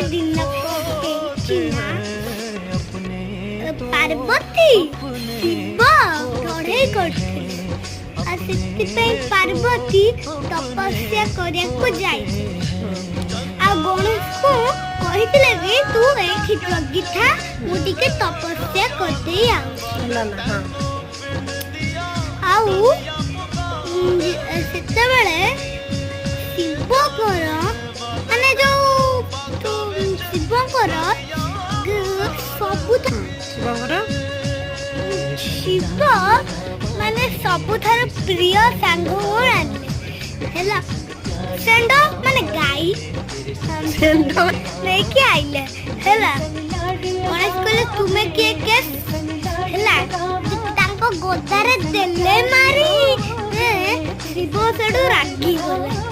दिन पार्वती शिव लड़ाई करते पार्वती तपस्या करने को जाए गणेश को कही तू ये जगी था मुझे तपस्या करते शिवकर माने जो शिवकर शिव माने सबुठार प्रिय सांग है सेंड माने गाई सेंड नहीं कि आइले हैला गणेश कहले तुमे के केस हैला तांको गोदारे देले मारी शिव सेडू रागी गले